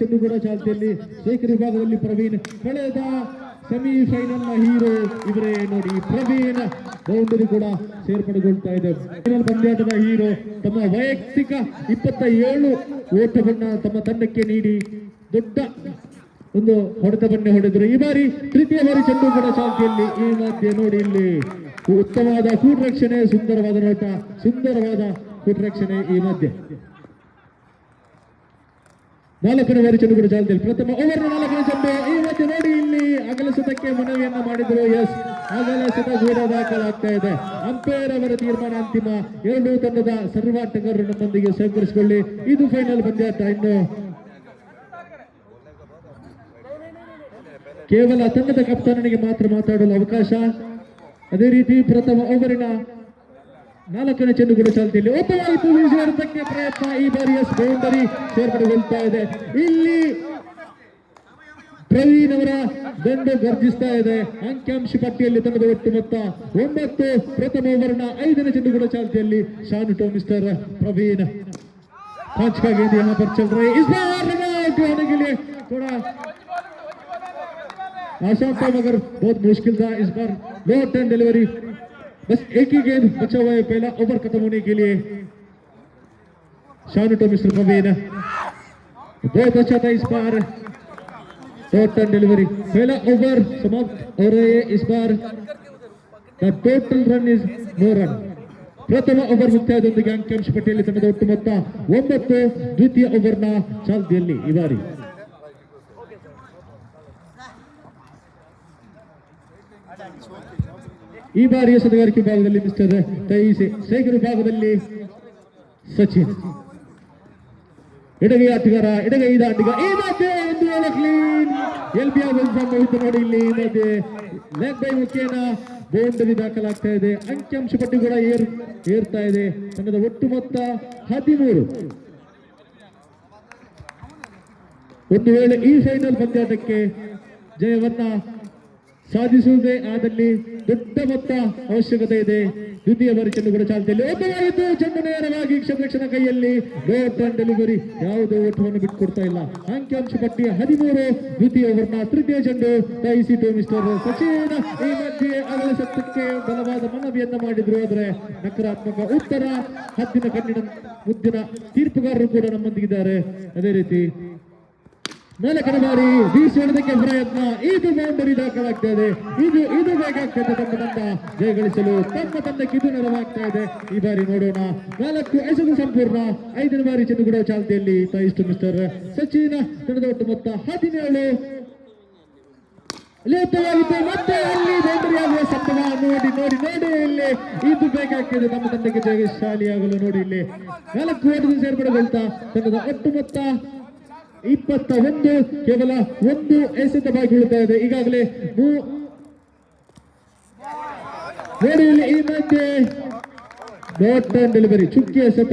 ಚೆಂಡು ಕೂಡ ಚಾಲ್ತಿಯಲ್ಲಿ ಶೇಖರ್ ವಿಭಾಗದಲ್ಲಿ ಪ್ರವೀಣ್ ಕಳೆದ ಸೆಮಿಫೈನಲ್ ನ ಹೀರೋ ಇವರೇ ನೋಡಿ. ಪ್ರವೀಣ್ ಬೌಂಡರಿ ಕೂಡ ಸೇರ್ಪಡೆಗೊಳ್ತಾ ಇದೆ. ಫೈನಲ್ ಪಂದ್ಯಾಟದ ಹೀರೋ ತಮ್ಮ ವೈಯಕ್ತಿಕ 27 ಓಟವನ್ನ ತಮ್ಮ ತಂಡಕ್ಕೆ ನೀಡಿ ದೊಡ್ಡ ಒಂದು ಹೊಡೆತವನ್ನೇ ಹೊಡೆದರು. ಈ ಬಾರಿ ತೃತೀಯ ಬಾರಿ ಚೆಂಡು ಕೂಡ ಚಾಲ್ತಿಯಲ್ಲಿ. ಈ ಮಧ್ಯೆ ನೋಡಿ ಇಲ್ಲಿ ಉತ್ತಮವಾದ ಫೂಟ್ ರಕ್ಷಣೆ, ಸುಂದರವಾದ ನೋಟ, ಸುಂದರವಾದ ಫೂಟ್ ರಕ್ಷಣೆ. ಈ ಮಧ್ಯೆ 4ನೇ ಬಾರಿ ಚೆಂಡು ಕೂಡ ಚಾಲ್ತಿಯಲ್ಲಿ. ಪ್ರಥಮ ಓವರ್ 4ನೇ ಚೆಂಡು. ಈ ಮಧ್ಯೆ ನೋಡಿ ಇಲ್ಲಿ ಅಗಲಸತಕ್ಕೆ ಮನವಿಯನ್ನ ಮಾಡಿದರು. ಎಸ್, ಅಗಲಸತ ಕೂಡ ದಾಖಲಾಗ್ತಾ ಇದೆ. ಅಂಪೈರ್ ಅವರ ತೀರ್ಮಾನ ಅಂತಿಮ. ಎರಡೂ ತಂಡದ ಸರ್ವಾಟಗಾರರು ನಮ್ಮೊಂದಿಗೆ ಸಹಕರಿಸಿಕೊಳ್ಳಿ. ಇದು ಫೈನಲ್ ಪಂದ್ಯಾಟ. ಇನ್ನು ಕೇವಲ ತಂಡದ ಕಪ್ತಾನನಿಗೆ ಮಾತ್ರ ಮಾತಾಡಲು ಅವಕಾಶ. ಅದೇ ರೀತಿ ಪ್ರಥಮ ಓವರಿನ 4ನೇ ಚೆಂಡು ಕೂಡ ಚಾಲ್ತಿಯಲ್ಲಿ. ಉತ್ತಮವಾಯಿತು ವಿಜಯಕ್ಕೆ ಪ್ರಯತ್ನ. ಈ ಬಾರಿ ಎಸ್ ಬೌಂಡರಿ ಸೇರ್ಪಡೆಗೊಳ್ತಾ ಇದೆ. ಇಲ್ಲಿ ಪ್ರವೀಣ್ ಅವರ ದಂಡು ಗರ್ಜಿಸ್ತಾ ಇದೆ. ಅಂಕಿಅಂಶ ಪಟ್ಟಿಯಲ್ಲಿ ತಂಡದ ಒಟ್ಟು ಮೊತ್ತ 9. ಪ್ರಥಮ ಓವರ್ನ 5ನೇ ಚೆಂಡು ಕೂಡ ಚಾಲ್ತಿಯಲ್ಲಿ. ಶಾನ್ ಟು ಮಿಸ್ಟರ್ प्रवीण पांच का गेंद यहाँ पर चल रही है. इस बार रनआउट होने के लिए थोड़ा आसान था मगर बहुत मुश्किल था. इस बार नो टर्न डिलीवरी. बस एक ही गेंद बचा हुआ है पहला ओवर खत्म होने के लिए. शान टू मिस्टर प्रवीण बहुत अच्छा था. इस बार नो टर्न डिलीवरी. पहला ओवर समाप्त हो रहे हैं. इस बार the total run is no run. ಪ್ರಥಮ ಓವರ್ ಮುಕ್ತಾಯದೊಂದಿಗೆ ಅಂಕಿಅಂಶ ಪಟ್ಟಿಯಲ್ಲಿ ತಂಡದ ಒಟ್ಟು ಮೊತ್ತ 9. ದ್ವಿತೀಯ ಓವರ್ನ ಚಾಲ್ತಿಯಲ್ಲಿ ಈ ಬಾರಿ ಎಸೆತಗಾರಿಕೆ ವಿಭಾಗದಲ್ಲಿ ಮಿಸ್ಟರ್ ತೈಸೆ, ಶೇಖರ್ ವಿಭಾಗದಲ್ಲಿ ಸಚಿನ್, ಎಡಗೈ ಆಟಗಾರ, ಎಡಗೈ ದಾಂಡಿಗ. ಈ ಮಧ್ಯೆ ಒಂದು ಕ್ಲೀನ್ ಎಲ್ಬಿ ಸಂಭವಿಸಿತು ನೋಡಿ. ಇಲ್ಲಿ ಈ ಮಧ್ಯೆ ಲೆಗ್ ಬೈ ಮುಖೇನ ಬೌಂಡರಿ ದಾಖಲಾಗ್ತಾ ಇದೆ. ಅಂಕಿಅಂಶ ಪಟ್ಟಿ ಕೂಡ ಏರ್ತಾ ಇದೆ. ತಂಡದ ಒಟ್ಟು ಮೊತ್ತ 13. ಒಂದು ವೇಳೆ ಈ ಫೈನಲ್ ಪಂದ್ಯಾಟಕ್ಕೆ ಜಯವನ್ನ ಸಾಧಿಸುವುದೇ ಆದಲ್ಲಿ ದೊಡ್ಡ ಮೊತ್ತ ಅವಶ್ಯಕತೆ ಇದೆ. ದ್ವಿತೀಯ ಬಾರಿ ಚೆಂಡು ಕೂಡ ಚಾಲ್ತಿಯಲ್ಲಿ. ಒಬ್ಬರಾಯಿತು ಚೆಂಡು ನೇರವಾಗಿ ಕ್ಷೇತ್ರಕ್ಷಣ ಕೈಯಲ್ಲಿ. No turn delivery. ಯಾವುದೇ ಓಟವನ್ನು ಬಿಟ್ಟುಕೊಡ್ತಾ ಇಲ್ಲ. ಅಂಕಿಅಂಶ ಪಟ್ಟಿ 13. ದ್ವಿತೀಯ ಓವರ್ನ ತೃತೀಯ ಚೆಂಡು ತೈಸಿ ಟು ಮಿಸ್ಟರ್ ಸಚಿನ್. ಈ ಮಧ್ಯೆ ಅಗಲ ಸತ್ತಕ್ಕೆ ಬಲವಾದ ಮನವಿಯನ್ನ ಮಾಡಿದ್ರು, ಆದರೆ ನಕಾರಾತ್ಮಕ ಉತ್ತರ. ಹದ್ದಿನ ಕಣ್ಣಿನ ಮುದ್ದಿನ ತೀರ್ಪುಗಾರರು ಕೂಡ ನಮ್ಮೊಂದಿಗಿದ್ದಾರೆ. ಅದೇ ರೀತಿ 4ನೇ ಬಾರಿ ಬೀಸೋಣದಕ್ಕೆ ಪ್ರಯತ್ನ. ಇದು ಬೌಂಡರಿ ದಾಖಲಾಗ್ತಾ ಇದೆ. ಇದು ಬೇಕಾಗ್ತದೆ ತಮ್ಮ ತಂಡ ಜಯಗಳಿಸಲು. ತಮ್ಮ ತಂಡಕ್ಕೆ ಇದು ನೆರವಾಗ್ತಾ ಇದೆ. ಈ ಬಾರಿ ನೋಡೋಣ. 4 ಎಸೆದು ಸಂಪೂರ್ಣ. 5ನೇ ಬಾರಿ ಚೆಂಡು ಕೂಡ ಚಾಲ್ತಿಯಲ್ಲಿ. ತೈಸ್ ಟು ಮಿಸ್ಟರ್ ಸಚಿನ್. ತಂಡದ ಒಟ್ಟು ಮೊತ್ತ 17. ಲೇತವಾಗಿತ್ತು. ಮತ್ತೆ ಅಲ್ಲಿ ಬೌಂಡರಿ ಆಗುವ ಸಂಭವ. ನೋಡಿ ನೋಡಿ ನೋಡಿ ಇಲ್ಲಿ ಇದು ಬೇಕಾಗ್ತದೆ ತಮ್ಮ ತಂಡಕ್ಕೆ ಜಯಶಾಲಿಯಾಗಲು. ನೋಡಿ ಇಲ್ಲಿ 4 ಓಟದ ಸೇರ್ಪಡೆಗೊಳ್ತಾ ತಂಡದ ಒಟ್ಟು ಮೊತ್ತ 21. ಕೇವಲ 1 ಎಸೆತ ಬಾಕಿ ಉಳಿತಾ ಇದೆ. ಈಗಾಗಲೇ ನೋಡಿ ಇಲ್ಲಿ ಈ ಮಧ್ಯೆ ನೋ ಟರ್ನ್ ಡೆಲಿವರಿ, ಚುಕ್ಕಿ ಎಸೆತ.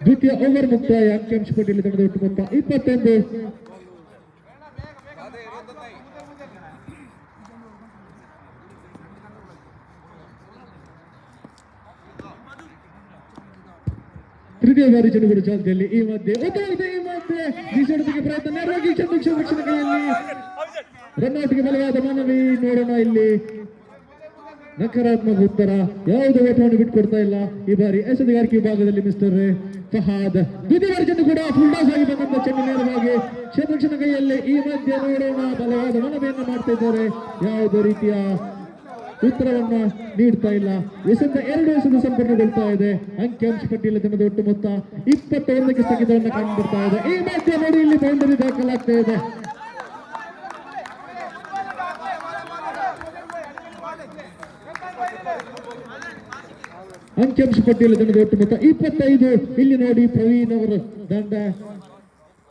ದ್ವಿತೀಯ ಓವರ್ ಮುಕ್ತಾಯ. ಅಂಕಿಅಂಶ ಪಟ್ಟಿಯಲ್ಲಿ ತಂಡದ ಒಟ್ಟು ಮೊತ್ತ 21. ತೃತೀಯ ಬಾರಿ ಚೆಂಡು ಕೂಡ ಚಾಲ್ತಿಯಲ್ಲಿ. ಈ ಮಧ್ಯೆ ಬೀಸೋಣಕ್ಕೆ ಪ್ರಯತ್ನ. ನೇರವಾಗಿ ಚೆಂಡು ಕ್ಷೇತ್ರಕ್ಷಣ ಕೈಯಲ್ಲಿ. ರನ್ಔಟ್ಗೆ ಬಲವಾದ ಮನವಿ. ನೋಡೋಣ ಇಲ್ಲಿ ನಕಾರಾತ್ಮಕ ಉತ್ತರ. ಯಾವುದೇ ಓಟವನ್ನು ಬಿಟ್ಟುಕೊಡ್ತಾ ಇಲ್ಲ. ಈ ಬಾರಿ ಎಸೆತಗಾರಿಕೆ ವಿಭಾಗದಲ್ಲಿ ಮಿಸ್ಟರ್ ಫಹಾದ್. ದ್ವಿತೀಯ ಬಾರಿ ಚೆಂಡು ಕೂಡ ಫುಲ್ ಟಾಸ್ ಆಗಿ ಬಂದಂತ ಚೆಂಡು ನೇರವಾಗಿ ಕ್ಷೇತ್ರಕ್ಷಣ ಕೈಯಲ್ಲಿ. ಈ ಮಧ್ಯೆ ನೋಡೋಣ ಬಲವಾದ ಮನವಿಯನ್ನು ಮಾಡ್ತಾ ಇದ್ದಾರೆ. ಯಾವುದೇ ರೀತಿಯ ಉತ್ತರವನ್ನ ನೀಡ್ತಾ ಇಲ್ಲ. ಎಸೆತ 2 ಎಸೆದು ಸಂಪೂರ್ಣಗೊಳ್ತಾ ಇದೆ. ಅಂಕಿಅಂಶ ಪಟ್ಟಿಯಲ್ಲಿ ತಂಡದ ಒಟ್ಟು ಮೊತ್ತ 21ಕ್ಕೆ ಸ್ಥಗಿತವನ್ನು ಕಂಡುಬಿಡ್ತಾ ಇದೆ. ಈ ಮಧ್ಯೆ ನೋಡಿ ಇಲ್ಲಿ ಬೌಂಡರಿ ದಾಖಲಾಗ್ತಾ ಇದೆ. ಅಂಕಿಅಂಶ ಪಟ್ಟಿಯಲ್ಲಿ ತಂಡದ ಒಟ್ಟು ಮೊತ್ತ 25. ಇಲ್ಲಿ ನೋಡಿ ಪ್ರವೀಣ್ ಅವರ ದಂಡ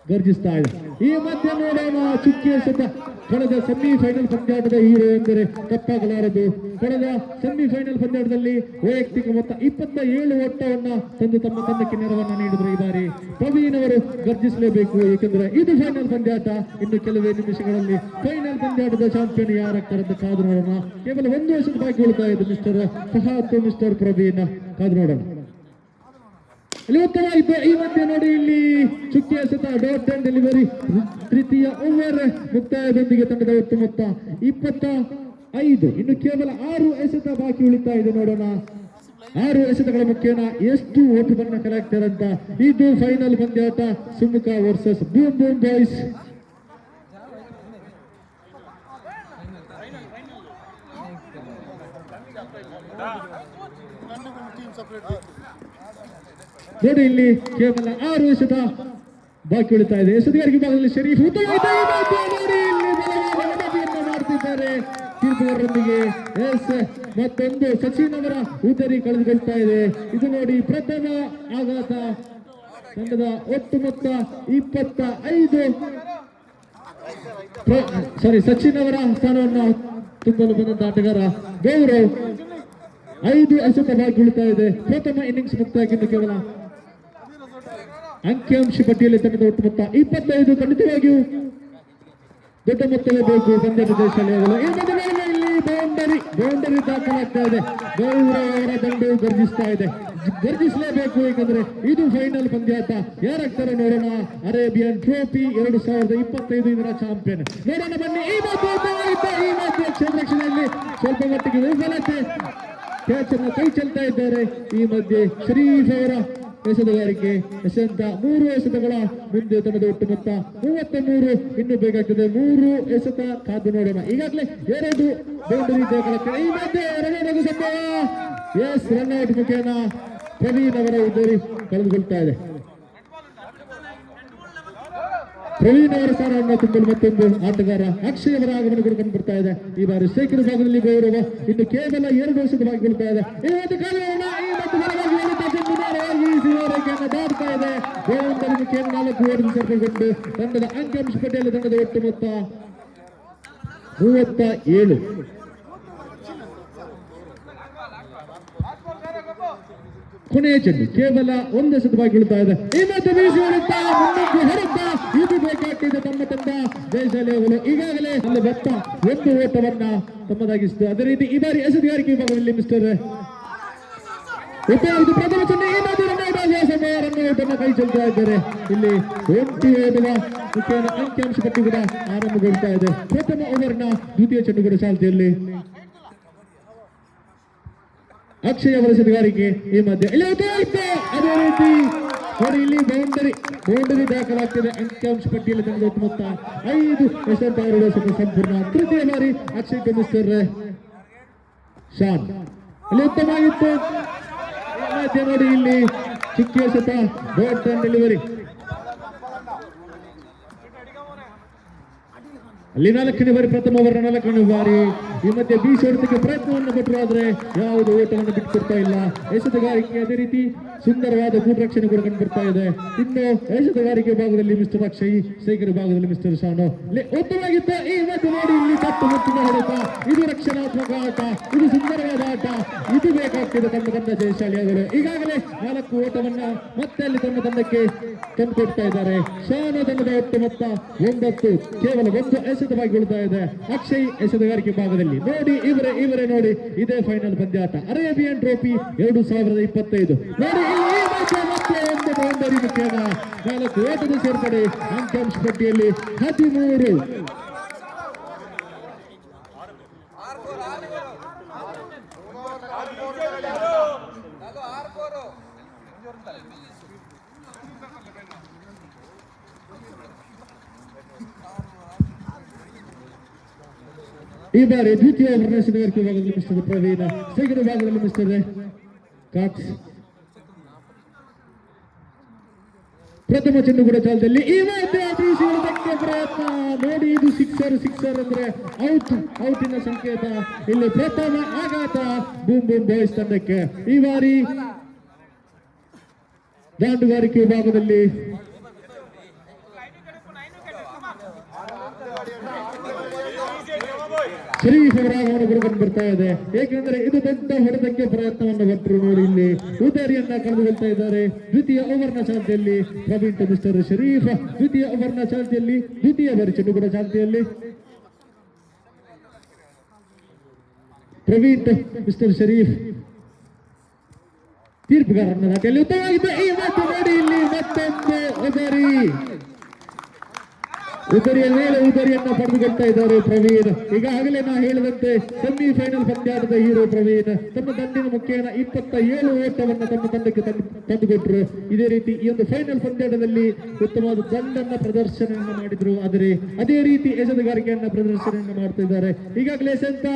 ಗರ್ಜಿಸ್ತಾ ಇದೆ. ಈ ಮಧ್ಯೆ ನೋಡೋಣ ಚುಕ್ಕಿ ಎಸೆತ. ಕಳೆದ ಸೆಮಿಫೈನಲ್ ಪಂದ್ಯಾಟದ ಹೀರೋ ಎಂದರೆ ತಪ್ಪಾಗಲಾರದು. ಕಳೆದ ಸೆಮಿಫೈನಲ್ ಪಂದ್ಯಾಟದಲ್ಲಿ ವೈಯಕ್ತಿಕ ಮೊತ್ತ 27 ಓಟವನ್ನ ತಂದು ತಮ್ಮ ತಂಡಕ್ಕೆ ನೆರವನ್ನ ನೀಡಿದ್ರು. ಈ ಬಾರಿ ಪ್ರವೀಣ್ ಅವರು ಗರ್ಜಿಸಲೇಬೇಕು, ಏಕೆಂದರೆ ಇದು ಫೈನಲ್ ಪಂದ್ಯಾಟ. ಇನ್ನು ಕೆಲವೇ ನಿಮಿಷಗಳಲ್ಲಿ ಫೈನಲ್ ಪಂದ್ಯಾಟದ ಚಾಂಪಿಯನ್ ಯಾರಾಗ್ತಾರಂತ ಕಾದು ನೋಡೋಣ. ಕೇವಲ 1 ಎಸೆತ ಬಾಕಿ ಉಳಿತಾ ಇದೆ. Mister Fahad mister Praveen. ಕಾದು ನೋಡೋಣ. ಇಲ್ಲಿ ಉತ್ತಮವಾಯಿತು. ಈ ಮಧ್ಯೆ ನೋಡಿ ಇಲ್ಲಿ ಚುಕ್ಕಿ ಎಸೆತ ಡಾಟ್ ಅಂಡ್ ಡೆಲಿವರಿ. ತೃತೀಯ ಓವರ್ ಮುಕ್ತಾಯದೊಂದಿಗೆ ತಂಡದ ಒಟ್ಟು ಮೊತ್ತ 25. ಇನ್ನು ಕೇವಲ 6 ಎಸೆತ ಬಾಕಿ ಉಳಿತಾ ಇದೆ. ನೋಡೋಣ 6 ಎಸೆತಗಳ ಮುಖ್ಯನ ಎಷ್ಟು ಓಟುಗಳನ್ನ ಕಲೆಕ್ಟರ್ ಅಂತ. ಇದು ಫೈನಲ್ ಪಂದ್ಯಾಟ Sumukha versus boom boom boys. ನೋಡಿ ಇಲ್ಲಿ ಕೇವಲ 6 ಎಸೆತ ಬಾಕಿ ಉಳಿತಾ ಇದೆ. ಎಸೆತಗಾರಿಕೆ ಭಾಗದಲ್ಲಿ ಶರೀಫ್ ನೋಡಿ ಇಲ್ಲಿ ಬಲವಾದ ಮಾಡ್ತಿದ್ದಾರೆ ತೀರ್ಪುಗಾರರೊಂದಿಗೆ. ಎಸ್, ಮತ್ತೊಂದು ಸಚಿನ್ ಅವರ ಉತ್ತರಿ ಕಳೆದುಕೊಳ್ತಾ ಇದೆ. ಇದು ನೋಡಿ ಪ್ರಥಮ ಆಘಾತ. ತಂಡದ ಒಟ್ಟು ಮೊತ್ತ 25. ಸಚಿನ್ ಅವರ ಸ್ಥಾನವನ್ನು ತುಂಬಲು ಬಂದಂತ ಆಟಗಾರ ಗೌರವ್. 5 ಎಸೆತ ಬಾಕಿ ಉಳಿತಾ ಇದೆ. ಪ್ರಥಮ ಇನ್ನಿಂಗ್ಸ್ ಮುಕ್ತಾಯಕ್ಕಿಂತ ಕೇವಲ ಅಂಕಿಅಂಶ ಪಟ್ಟಿಯಲ್ಲಿ ತಂಡದ ಒಟ್ಟು ಮೊತ್ತ 25. ಖಂಡಿತವಾಗಿಯೂ ದೊಡ್ಡ ಮೊತ್ತವೇ ಬೇಕು ಪಂದ್ಯದ ದೇಶಾಲಯಗಳು. ಈ ಮೊದಲನೇ ಇಲ್ಲಿ ಬೌಂಡರಿ ದಾಖಲಾಗ್ತಾ ಇದೆ. ಗೌರವ್ ಅವರ ದಂಡು ಗರ್ಜಿಸಲೇಬೇಕು, ಏಕೆಂದ್ರೆ ಇದು ಫೈನಲ್ ಪಂದ್ಯಾಟ. ಯಾರಾಗ್ತಾರೆ ನೋಡೋಣ. ಅರೇಬಿಯನ್ ಟ್ರೋಫಿ 2025 ಇದರ ಚಾಂಪಿಯನ್ ನೋಡೋಣ ಬನ್ನಿ. ಈ ಮಧ್ಯೆ ಕ್ಷೇತ್ರಕ್ಷಣೆಯಲ್ಲಿ ಸ್ವಲ್ಪ ಮಟ್ಟಿಗೆ ವಿಫಲತೆ. ಕ್ಯಾಚ್ ಅನ್ನು ಕೈ ಚೆಲ್ತಾ ಇದ್ದಾರೆ. ಈ ಮಧ್ಯೆ ಶರೀಫ್ ಅವರ ಎಸೆತಗಾರಿಕೆ ಎಸೆಂತ 3 ಎಸೆತಗಳ ಮುಂದೆ ತಂಡದ ಒಟ್ಟು ಮೊತ್ತ 33. ಇನ್ನು ಬೇಕಾಗ್ತದೆ 3 ಎಸೆತ. ಕಾದು ನೋಡೋಣ. ಈಗಾಗಲೇ 2 ಬೌಂಡರಿ ದಾಖಲಾಗ್ತದೆ. ಈ ಮಧ್ಯೆ ರನ್ ಸಂಭವ. ಎಸ್, ರನ್ಔಟ್ ಮುಖೇನ ಪ್ರವೀಣ್ ಅವರ ಉದ್ದರಿ ಕಳೆದುಕೊಳ್ತಾ ಇದೆ. ಪ್ರವೀಣ್ ಅವರ ಸ್ಥಾನವನ್ನು ತುಂಬಲು ಮತ್ತೊಂದು ಆಟಗಾರ ಅಕ್ಷಯ್ ಅವರ ಆಗಮನ ಕೂಡ ಕಂಡು ಬರ್ತಾ ಇದೆ. ಈ ಬಾರಿ ಸ್ಟ್ರೈಕರ್ ಭಾಗದಲ್ಲಿ ಗೌರವ. ಇನ್ನು ಕೇವಲ 2 ಎಸೆತ ಬಾಗಿಕೊಳ್ತಾ ಇದೆ. ಇವತ್ತು ಕಾಲೋಣ ಈ ಮತ್ತು ದಾಟ್ತಾ ಇದೆ. ಗೋವಿಂದನಿಗೆ ಕೇವಲ 4 ಓವರ್ ಸೇರ್ಪಡೆಗೊಂಡು ತಂಡದ ಅಂಕಿಅಂಶ ಪಟ್ಟಿಯಲ್ಲಿ ತಂಡದ ಒಟ್ಟು ಮೊತ್ತ 37. ಕೊನೆಯ ಚೆಂಡು ಕೇವಲ 1 ಎಸೆತ ಬಾಕಿ ಉಳಿತಾ ಇದೆ. ಈ ಮತ್ತೆ ಬೀಸಿ ಹೊರಡ್ತಾ ಮುನ್ನಗ್ಗು ಹೊರಡ್ತಾ ಇದು ಬೇಕಾಗ್ತಿದೆ ತಮ್ಮ ತಂಡ ಜಯಶಾಲಿಗಳು. ಈಗಾಗಲೇ ಅಲ್ಲಿ ಬೆತ್ತ 1 ಓಟವನ್ನ ತಮ್ಮದಾಗಿಸಿತು. ಅದೇ ರೀತಿ ಈ ಬಾರಿ ಎಸೆತಗಾರಿಕೆ ವಿಭಾಗದಲ್ಲಿ ಮಿಸ್ಟರ್ ಇದು ಪ್ರಥಮ ಚೆಂಡು. ಈ ಮಧ್ಯೆ ರನ್ ಕೈ ಚೆಲ್ತಾ ಇದ್ದಾರೆ. ಇಲ್ಲಿ 1 ಓಟದ ಮುಖ್ಯನ ಅಂಕಿಅಂಶ ಪಟ್ಟಿ ಕೂಡ ಆರಂಭಗೊಳ್ತಾ ಇದೆ. ಪ್ರಥಮ ಓವರ್ನ ದ್ವಿತೀಯ ಚೆಂಡು ಕೂಡ ಚಾಲ್ತಿಯಲ್ಲಿ. ಅಕ್ಷಯ್ ಅವರ ಎಸೆತಗಾರಿಕೆ ಈ ಮಧ್ಯೆ ಅದೇ ರೀತಿ ನೋಡಿ ಇಲ್ಲಿ ಬೌಂಡರಿ ದಾಖಲಾಗ್ತಿದೆ. ಅಂಕಿಅಂಶ ಪಟ್ಟಿಯಲ್ಲಿ ತಂಡದ ಒಟ್ಟು ಮೊತ್ತ 5 ಎಸೆತ 2 ಎಸೆತ ಸಂಪೂರ್ಣ. ತೃತೀಯ ಬಾರಿ ಅಕ್ಷಯ್ ಮಿಸ್ಟರ್ ಶಾನ್ ಅಲ್ಲಿ ಉತ್ತಮವಾಗಿತ್ತು. ಮಧ್ಯೆ ನೋಡಿ ಇಲ್ಲಿ ಚುಕ್ಕಿ ಎಸೆತ ಡಾಟ್ ಅಂಡ್ ಡೆಲಿವರಿ. ಅಲ್ಲಿ 4ನೇ ಬಾರಿ ಪ್ರಥಮ ಓವರ್ 4ನೇ ಬಾರಿ. ಈ ಮಧ್ಯೆ ಬೀಸಿ ಹೊಡೆತಕ್ಕೆ ಪ್ರಯತ್ನವನ್ನು ಪಟ್ಟರು, ಆದರೆ ಯಾವುದು ಓಟವನ್ನು ಬಿಟ್ಟುಕೊಡ್ತಾ ಇಲ್ಲ. ಎಸೆತಗಾರಿಕೆ ಅದೇ ರೀತಿ ಸುಂದರವಾದ ಗೂಡ್ ರಕ್ಷಣೆ ಕೂಡ ಕಂಡು ಬರ್ತಾ ಇದೆ. ಇನ್ನು ಎಸೆತಗಾರಿಕೆ ಭಾಗದಲ್ಲಿ ಮಿಸ್ಟರ್ ಅಕ್ಷಯ್, ಸ್ಟ್ರೈಕರ್ ಭಾಗದಲ್ಲಿ ಮಿಸ್ಟರ್ ಶಾನು. ಉತ್ತಮವಾಗಿತ್ತು. ಈ ಮಧ್ಯೆ ನೋಡಿ ಇಲ್ಲಿ ಮುಟ್ಟಿನ ಹೊಡೆತ. ಇದು ರಕ್ಷಣಾತ್ಮಕ ಆಟ, ಇದು ಸುಂದರವಾದ ಆಟ. ಇದು ಬೇಕಾಗ್ತಿದೆ ತಮ್ಮ ತಂಡ ಜಯಶಾಲಿಯಾಗಲು. ಈಗಾಗಲೇ 4 ಓಟವನ್ನ ಮತ್ತೆ ಅಲ್ಲಿ ತಮ್ಮ ತಂಡಕ್ಕೆ ತಂದುಕೊಡ್ತಾ ಇದ್ದಾರೆ. ಶಾನು ತಂಡದ ಒಟ್ಟು ಮೊತ್ತ 9. ಕೇವಲ 1 ಎಸೆತವಾಗಿ ಉಳಿತಾ ಇದೆ. ಅಕ್ಷಯ್ ಎಸೆತಗಾರಿಕೆ ಭಾಗದಲ್ಲಿ ನೋಡಿ ಇವರೇ ನೋಡಿ ಇದೇ ಫೈನಲ್ ಪಂದ್ಯಾಟ ಅರೇಬಿಯನ್ ಟ್ರೋಫಿ 2025. ನೋಡಿ ಮತ್ತೆ ಒಂದು ಬೌಂಡರಿ ಮುಖ್ಯನ 4 ಓಟದ ಸೇರ್ಪಡೆ. ಅಂಕಿಅಂಶ ಪಟ್ಟಿಯಲ್ಲಿ 13. ಈ ಬಾರಿ ದ್ವಿತೀಯ ಎಸೆತಗಾರಿಕೆ ಭಾಗದಲ್ಲಿ ಮಿಸ್ಟರ್ ಪ್ರವೀಣ, ಸ್ಟ್ರೈಕರ್ ಭಾಗದಲ್ಲಿ ಮಿಸ್ಟರ್ ಕಾಕ್ಸ್. ಪ್ರಥಮ ಚೆಂಡು ಕೂಡ ಚಾಲದಲ್ಲಿ. ಈ ಮಧ್ಯೆ ಪ್ರಯತ್ನ ನೋಡಿ ಇದು ಸಿಕ್ಸರ್ ಅಂದ್ರೆ ಔಟಿನ ಸಂಕೇತ. ಇಲ್ಲಿ ಪ್ರಥಮ ಆಘಾತ ಬೂಮ್ ಬೂಮ್ ಬಾಯ್ಸ್ ತಂಡಕ್ಕೆ. ಈ ಬಾರಿ ದಾಂಡುಗಾರಿಕೆ ವಿಭಾಗದಲ್ಲಿ ಶರೀಫ್ ಅವರ ಆಗಮನ ಕೂಡ ಕಂಡು ಬರ್ತಾ ಇದೆ. ಏಕೆಂದ್ರೆ ಇದು ದೊಡ್ಡ ಹೊಡೆತಕ್ಕೆ ಪ್ರಯತ್ನವನ್ನು ಪಟ್ಟರು. ನೋಡಿ ಇಲ್ಲಿ ಉದಾರಿಯನ್ನ ಕಳೆದುಕೊಳ್ತಾ ಇದ್ದಾರೆ. ದ್ವಿತೀಯ ಓವರ್ನ ಚಾಲ್ತಿಯಲ್ಲಿ ಪ್ರವೀಣ್ ಮಿಸ್ಟರ್ ಶರೀಫ್. ದ್ವಿತೀಯ ಓವರ್ನ ಚಾಲ್ತಿಯಲ್ಲಿ ದ್ವಿತೀಯ ಬಾರಿ ಚೆಂಡು ಕೂಡ ಚಾಲ್ತಿಯಲ್ಲಿ ಪ್ರವೀಣ್ ಮಿಸ್ಟರ್ ಶರೀಫ್. ತೀರ್ಪುಗಾರನ ದಾಟಿಯಲ್ಲಿ ಉತ್ತಮವಾಗಿದ್ದು ಈ ಮತ್ತು ನೋಡಿ ಇಲ್ಲಿ ಮತ್ತೊಂದು ಉದರಿಯ ಮೇಲೆ ಉದರಿಯನ್ನ ಪಡೆದುಕೊಳ್ತಾ ಇದ್ದಾರೆ ಪ್ರವೀಣ್. ಈಗಾಗಲೇ ನಾ ಹೇಳಿದಂತೆ ಸೆಮಿಫೈನಲ್ ಪಂದ್ಯಾಟದ ಹೀರೋ ಪ್ರವೀಣ್ ತಮ್ಮ ತಂಡಿನ ಮುಖೇನ 27 ಓಟವನ್ನ ತಮ್ಮ ತಂಡಕ್ಕೆ ತಂದುಕೊಟ್ರು. ಇದೇ ರೀತಿ ಈ ಒಂದು ಫೈನಲ್ ಪಂದ್ಯಾಟದಲ್ಲಿ ಉತ್ತಮವಾದ ದಂಡನ್ನ ಪ್ರದರ್ಶನವನ್ನು ಮಾಡಿದ್ರು. ಆದರೆ ಅದೇ ರೀತಿ ಎಸೆತಗಾರಿಕೆಯನ್ನ ಪ್ರದರ್ಶನವನ್ನು ಮಾಡ್ತಾ ಇದ್ದಾರೆ. ಈಗಾಗಲೇ ಸೆಂತ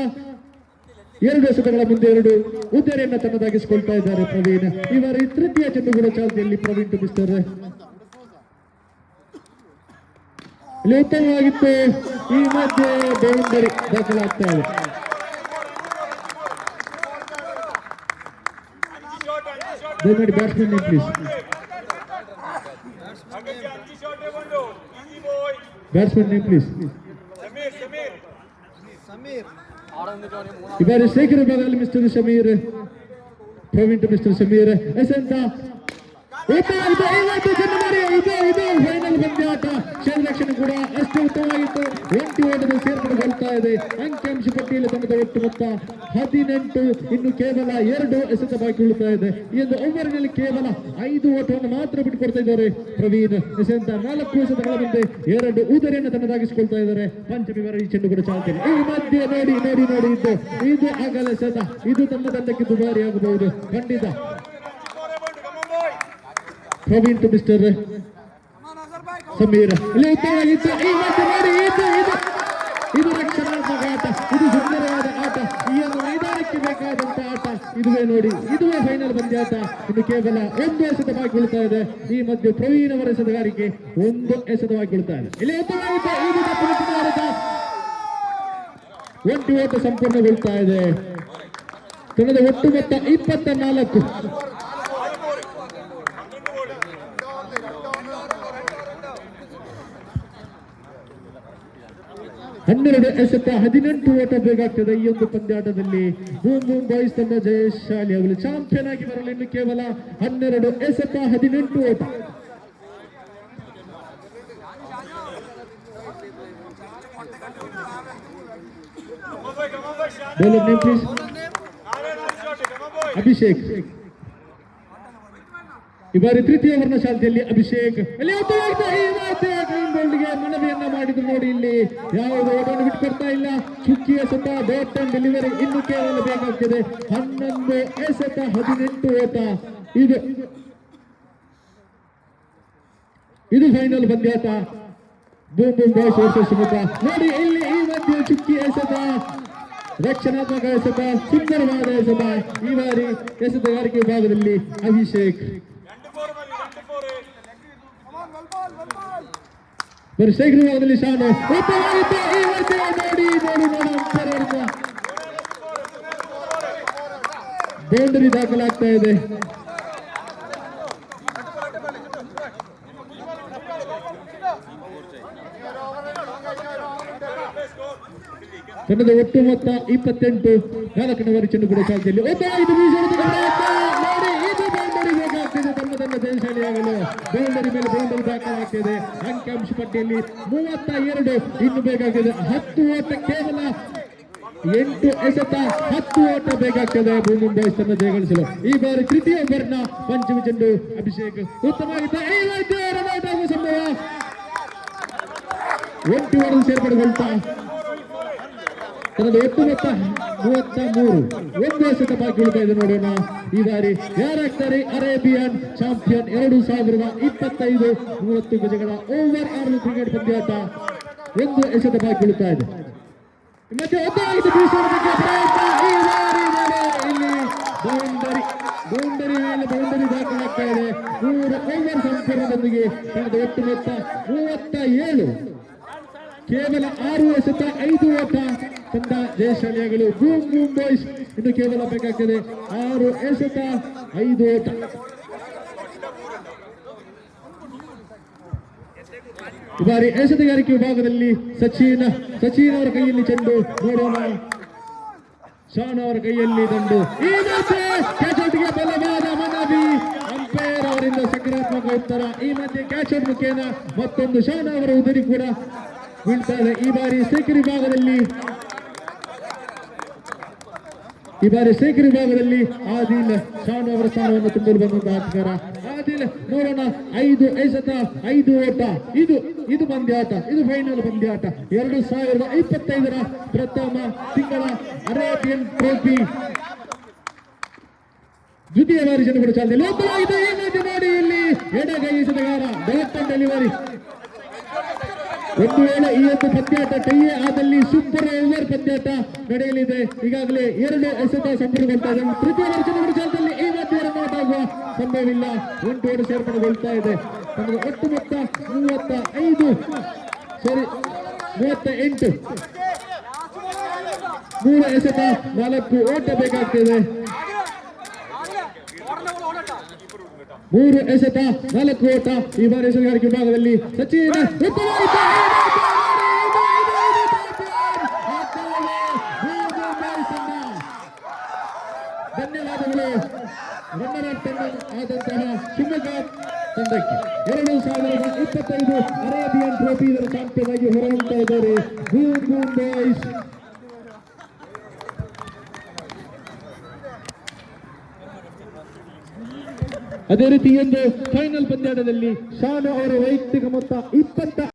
2 ಎಸೆತಗಳ ಮುಂದೆ 2 ಉದ್ದರಿಯನ್ನ ತನ್ನದಾಗಿಸಿಕೊಳ್ತಾ ಇದ್ದಾರೆ ಪ್ರವೀಣ್. ಇವರ ತೃತೀಯ ಚೆಂಡುಗಳ ಚಾಲ್ತಿಯಲ್ಲಿ ಪ್ರವೀಣ್ ತುಂಬಿಸ್ತಾರೆ. ಇಲ್ಲಿ ಉತ್ತಮವಾಗಿತ್ತು. ಈ ಮಧ್ಯೆ ಬೌಂಡರಿ ದಾಖಲಾಗ್ತಾ ಇದೆ. ದಯಮಾಡಿ batsman name please. Batsman name please. ಈ ಬಾರಿ ಶೇಖರ್ ವಿಭಾಗದಲ್ಲಿ mister Sameer, Praveen to mister Sameer. ಎಸೆಂತ ಇದು ಫೈನಲ್ ಪಂದ್ಯಾಟ. ಕ್ಷೇತ್ರರಕ್ಷಣೆ ಕೂಡ ಅಷ್ಟೇ ಉತ್ತಮವಾಗಿತ್ತು. 20 ಓಟದ ಸೇರ್ಪಡೆಗೊಳ್ತಾ ಇದೆ. ಅಂಕಿಅಂಶ ಪಟ್ಟಿಯಲ್ಲಿ ತಂಡದ ಒಟ್ಟು ಮೊತ್ತ 18. ಇನ್ನು ಕೇವಲ 2 ಎಸೆತ ಬಾಕಿ ಉಳಿತಾ ಇದೆ. ಈ ಒಂದು ಓವರಿನಲ್ಲಿ ಕೇವಲ 5 ಓಟವನ್ನು ಮಾತ್ರ ಬಿಟ್ಟುಕೊಡ್ತಾ ಇದ್ದಾರೆ ಪ್ರವೀಣ್. ಎಸೆಂತ 4 ಎಸೆತಗಳ ಮುಂದೆ 2 ಉದರಿಯನ್ನು ತನ್ನದಾಗಿಸಿಕೊಳ್ತಾ ಇದ್ದಾರೆ. ಪಂಚಮಿ ಬಾರಿ ಈ ಚೆಂಡು ಕೂಡ ಚಾಲ್ತಿಯಲ್ಲಿ. ಈ ಮಧ್ಯೆ ನೋಡಿ ಇದು ಅಗಲ ಎಸೆತ. ಇದು ತಮ್ಮ ತಂಡಕ್ಕೆ ದುಬಾರಿ ಆಗಬಹುದು ಖಂಡಿತ. Praveen to mister Sameer. ಇಲ್ಲಿ ಉತ್ತಮವಾಗಿತ್ತು. ಈ ಮಧ್ಯೆ ನೋಡಿ ಇದು ರಕ್ಷಣಾತ್ಮಕ ಆಟ. ಇದು ಸುಂದರವಾದ ಆಟ. ಈ ಒಂದು ಮೈದಾನಕ್ಕೆ ಬೇಕಾದಂತ ಆಟ ಇದುವೇ ಫೈನಲ್ ಪಂದ್ಯಾಟ. ಇನ್ನು ಕೇವಲ 1 ಎಸೆತ ಬಾಕಿ ಉಳಿತಾ ಇದೆ. ಈ ಮಧ್ಯೆ ಪ್ರವೀಣ್ ಅವರ ಎಸೆತಗಾರಿಕೆ 1 ಎಸೆತ ಬಾಕಿ ಉಳಿತಾ ಇದೆ. ಇಲ್ಲಿ ಉತ್ತಮವಾಗಿತ್ತು. ಇದು ತಪ್ಪು ಆಟ. 20 ಓಟ ಸಂಪೂರ್ಣಗೊಳ್ತಾ ಇದೆ. ತಂಡದ ಒಟ್ಟು ಮೊತ್ತ 24. 12 ಎಸೆತ 18 ಓಟ ಬೇಕಾಗ್ತದೆ ಈ ಒಂದು ಪಂದ್ಯಾಟದಲ್ಲಿ. ಬೂಮ್ ಬೂಮ್ ಬಾಯ್ಸ್ ತಂಡ ಜಯಶಾಲಿ ಆಗಲು ಚಾಂಪಿಯನ್ ಆಗಿ ಬರಲು ಇನ್ನು ಕೇವಲ 12 ಎಸೆತ 18 ಓಟ. ಅಭಿಷೇಕ್ ಈ ಬಾರಿ ತೃತೀಯ ವರ್ಣ ಶಾಲೆಯಲ್ಲಿ ಅಭಿಷೇಕ್ ಮನವಿಯನ್ನ ಮಾಡಿದ್ರು. ನೋಡಿ ಇಲ್ಲಿ ಯಾವುದೇ ಓಟವನ್ನು ಬಿಟ್ಟುಕೊಡ್ತಾ ಇಲ್ಲ. ಚುಕ್ಕಿ ಎಸೆತ, ಡಾಟ್ ಅಂಡ್ ಡೆಲಿವರಿ ಇನ್ನು ಕೇವಲ ಬೇಕಾಗ್ತದೆ. 11 ಎಸೆತ 18 ಓಟ. ಇದು ಫೈನಲ್ ಪಂದ್ಯಾಟ. ಬೂಮ್ ಬೂಮ್ ಬಾಯ್ಸ್ ವರ್ಸಸ್ ಮುಖ. ನೋಡಿ ಇಲ್ಲಿ ಈ ಮಧ್ಯೆ ಚುಕ್ಕಿ ಎಸೆತ, ರಕ್ಷಣಾತ್ಮಕ ಎಸೆತ, ಸುಂದರವಾದ ಎಸೆತ. ಈ ಬಾರಿ ಎಸೆತಗಾರಿಕೆ ವಿಭಾಗದಲ್ಲಿ ಅಭಿಷೇಕ್. ಶೇಖರ್ ವಿಭಾಗದಲ್ಲಿ ಶಾನು. ಬೌಂಡರಿ ದಾಖಲಾಗ್ತಾ ಇದೆ. ತಂಡದ ಒಟ್ಟು ಮೊತ್ತ 28. 4ನೇ ಬಾರಿ ಚೆಂಡು ಕೂಡ ಚಾಲ್ತಿಯಲ್ಲಿ. ತನ್ನ ಜಯಶಾಲಿಯಾಗಲು ಬೌಂಡರಿ ಮೇಲೆ ಬೌಂಡರಿ ದಾಖಲಾಗ್ತಿದೆ. ಅಂಕಿಅಂಶ ಪಟ್ಟಿಯಲ್ಲಿ 32 ಇನ್ನು ಬೇಕಾಗಿದೆ. 10 ಓಟ, ಕೇವಲ 8 ಎಸೆತ 10 ಓಟ ಬೇಕಾಗ್ತದೆ ಬೂಮ್ ಬಾಯ್ಸ್ ತನ್ನ ಜಯಗಳಿಸಲು. ಈ ಬಾರಿ ತೃತೀಯ ಓವರ್ನ ಪಂಚಮಿ ಚೆಂಡು ಅಭಿಷೇಕ್ ಉತ್ತಮವಾಗಿದ್ದ ಸಂಭವ. 8 ಓವರ್ ಸೇರ್ಪಡೆಗೊಳ್ತಾ ತನ್ನದು ಒಟ್ಟು ಮೊತ್ತ 33. 1 ಎಸೆತ ಬಾಕಿ ಉಳಿತಾ ಇದೆ. ನೋಡೋಣ ಈ ಬಾರಿ ಯಾರಾಗ್ತಾರೆ ಅರೇಬಿಯನ್ ಚಾಂಪಿಯನ್. 2025 30 ಗಜಗಳ ಓವರ್ 6 ಕ್ರಿಕೆಟ್ ಪಂದ್ಯಾಟ. 1 ಎಸೆತ ಬಾಕಿ ಉಳಿತಾ ಇದೆ. ಮತ್ತೆ ಇಲ್ಲಿ ಬೌಂಡರಿ ಮೇಲೆ ಬೌಂಡರಿ ದಾಖಲಾಗ್ತಾ ಇದೆ. 3 ಓವರ್ ಸಂಪೂರ್ಣದೊಂದಿಗೆ ತನ್ನದು ಒಟ್ಟು ಮೊತ್ತ 37. ಕೇವಲ 6 ಎಸೆತ 5 ಓಟ ತಂಡ ಜಯಶಾಲಿಯಾಗಲು ಬೂಮ್ ಬೂಮ್ ಬಾಯ್ಸ್. ಇನ್ನು ಕೇವಲ ಬೇಕಾಗ್ತದೆ 6 ಎಸೆತ 5 ಓಟ. ಈ ಬಾರಿ ಎಸೆತಗಾರಿಕೆ ವಿಭಾಗದಲ್ಲಿ ಸಚಿನ್ ಅವರ ಕೈಯಲ್ಲಿ ಚೆಂಡು. ನೋಡೋಣ ಶಾನ್ ಅವರ ಕೈಯಲ್ಲಿ ದಂಡು. ಈ ಮಧ್ಯೆ ಕ್ಯಾಚ್ಔಟ್ಗೆ ಬಲವಾದ ಮನವಿ. ಅಂಪೈರ್ ಅವರಿಂದ ಸಕಾರಾತ್ಮಕ ಉತ್ತರ. ಈ ಮಧ್ಯೆ ಕ್ಯಾಚ್ಔಟ್ ಮುಖೇನ ಮತ್ತೊಂದು ಶಾನ್ ಅವರ ಉದರಿ ಕೂಡ ಬೀಳ್ತಾ ಇದೆ. ಈ ಬಾರಿ ಶೇಖರ್ ವಿಭಾಗದಲ್ಲಿ ಈ ಬಾರಿ ಶೇಖರ್ ವಿಭಾಗದಲ್ಲಿ ಆದಿಲ್ ಶಾನು ಅವರ ಸ್ಥಾನವನ್ನು ತುಂಬಲು ಬಂದಂತಹ ಆಟಗಾರ ಆದಿಲ್. ನೋಡೋಣ 5 ಓಟ. ಇದು ಪಂದ್ಯಾಟ, ಇದು ಫೈನಲ್ ಪಂದ್ಯಾಟ. 2025ರ ಪ್ರಥಮ ತಿಂಗಳ ಅರೇಬಿಯನ್ ಟ್ರೋಫಿ ದ್ವಿತೀಯ ಬಾರಿ ಕೂಡ ಚಾಲನೆ ನೋಡಿ. ಇಲ್ಲಿ ಎಡಗೈ ಎಸೆತಗಾರ ಡಾಟ್ ಡೆಲಿವರಿ. ಒಂದು ವೇಳೆ ಈ ಒಂದು ಪಂದ್ಯಾಟ ಟೈಯೇ ಆದಲ್ಲಿ ಸೂಪರ್ ಓವರ್ ಪಂದ್ಯಾಟ ನಡೆಯಲಿದೆ. ಈಗಾಗಲೇ 2 ಎಸೆತ ಸಂಪೂರ್ಣಗೊಳ್ತಾ ಇದೆ. ತೃತೀಯ ವರ್ಷದ ಚಾಲದಲ್ಲಿ ಈ ಮಧ್ಯೆ ರನ್ ಔಟ್ ಆಗುವ ಸಂಭವವಿಲ್ಲ. 8 ಓವರ್ ಸೇರ್ಪಡೆಗೊಳ್ತಾ ಇದೆ. ಒಟ್ಟು ಮೊತ್ತ 35 ಸರಿ 38. 3 ಎಸೆತ 4 ಓಟ ಬೇಕಾಗ್ತದೆ. 3 ಎಸೆತ 4 ಓಟ. ಈ ಬಾರಿ ಎಸೆಗಾರಿಕೆ ವಿಭಾಗದಲ್ಲಿ ಸಚಿನ್ ಧನ್ಯವಾದಗಳು. ರನ್ನರ್ ಅಪ್ ಆದಂತಹ ಶಿವಮೊಗ್ಗ ತಂಡಕ್ಕೆ 2025 ಅರೇಬಿಯನ್ ಟ್ರೋಫಿ ಇದರ ಚಾಂಪಿಯನ್ ಆಗಿ ಹೊರಹೊಮ್ತಾ ಇದ್ದಾರೆ ಬೂಮ್ ಬಾಯ್ಸ್. ಅದೇ ರೀತಿ ಒಂದು ಫೈನಲ್ ಪಂದ್ಯಾಟದಲ್ಲಿ ಶಾನು ಅವರ ವೈಯಕ್ತಿಕ ಮೊತ್ತ 20